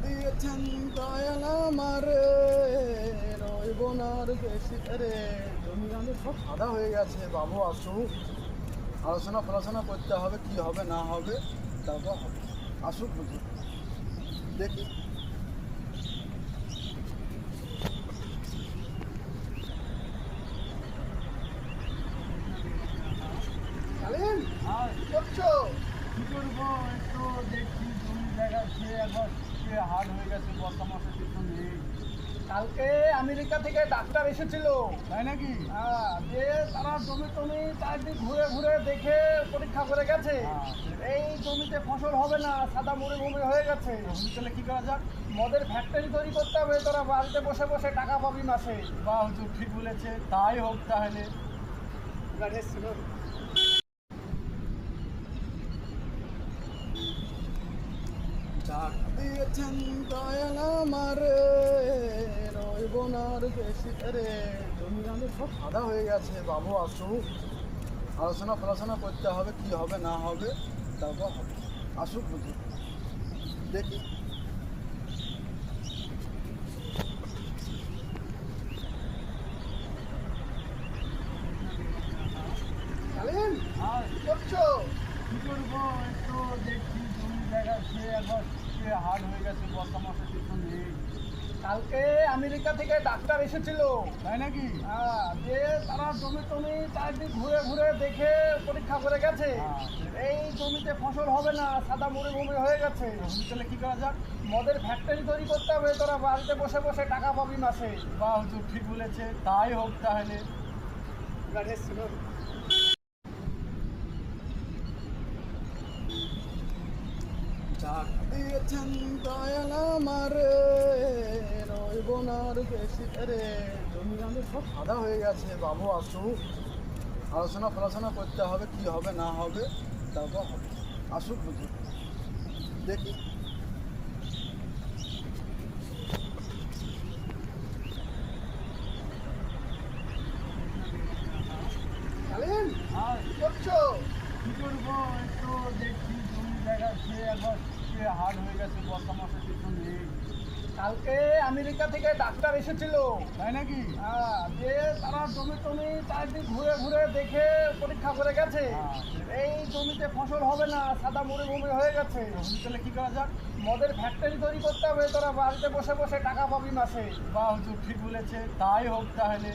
দিয়েছেন দয়াল আমারে, রইব না আর বেশি রে। জমি আমাদের সব সাদা হয়ে গেছে, বাবু আসুক, আলোচনা ফলোচনা করতে হবে, কি হবে না হবে, তারপর হবে। আসুক বুঝুক, দেখি। শালীন, কি করছো? কি করবো, একটু দেখছি জমি জায়গা খেয়ে একবার হার্ড হয়ে গেছে, বর্ষা মাসে কিছু নেই। কালকে আমেরিকা থেকে ডাক্তার এসেছিল, তাই নাকি? হ্যাঁ, যে তারা জমি টমি চারদিক ঘুরে ঘুরে দেখে পরীক্ষা করে গেছে, এই জমিতে ফসল হবে না, সাদা মরুভূমি হয়ে গেছে। তাহলে কি করা যাক? মদের ফ্যাক্টরি তৈরি করতে হবে, তোরা বাড়িতে বসে বসে টাকা পাবি মাসে। বা হুজুর ঠিক বলেছে, তাই হোক তাহলে। ডাক দিয়েছেন দয়াল আমারে, রইব না আর বেশি রে। জমি আমাদের সব সাদা হয়ে গেছে, বাবু আসুক, আলোচনা ফলোচনা করতে হবে, কি হবে না হবে, তারপর হবে। আসুক বুঝুক, দেখি। শালীন, কি করছো? কি করবো, একটু দেখছি জমি জায়গা খেয়ে একবার হার্ড হয়ে গেছে, বর্ষা মাসে কিছু নেই। কালকে আমেরিকা থেকে ডাক্তার এসেছিল, তাই নাকি? হ্যাঁ, যে তারা জমি টমি চারদিক ঘুরে ঘুরে দেখে পরীক্ষা করে গেছে, এই জমিতে ফসল হবে না, সাদা মরুভূমি হয়ে গেছে। তাহলে কি করা যাক? মদের ফ্যাক্টরি তৈরি করতে হবে, তোরা বাড়িতে বসে বসে টাকা পাবি মাসে। বা হুজুর ঠিক বলেছে, তাই হোক তাহলে। ডাক দিয়েছেন দয়াল আমারে, রইব না আর বেশি রে। জমি আমাদের সব সাদা হয়ে গেছে, বাবু আসুক, আলোচনা ফলোচনা করতে হবে, কি হবে না হবে, তারপর হবে। আসুক বুঝুক, দেখি। শালীন, কি করছো? কি করবো, একটু দেখছি জমি জায়গা খেয়ে একবার হার্ড হয়ে গেছে, বর্ষা মাসে কিছু নেই। কালকে আমেরিকা থেকে ডাক্তার এসেছিল, তাই নাকি? হ্যাঁ, যে তারা জমি টমি চারদিক ঘুরে ঘুরে দেখে পরীক্ষা করে গেছে, এই জমিতে ফসল হবে না, সাদা মরুভূমি হয়ে গেছে। তাহলে কি করা যাক? মদের ফ্যাক্টরি তৈরি করতে হবে, তোরা বাড়িতে বসে বসে টাকা পাবি মাসে। বা হুজুর ঠিক বলেছে, তাই হোক তাহলে।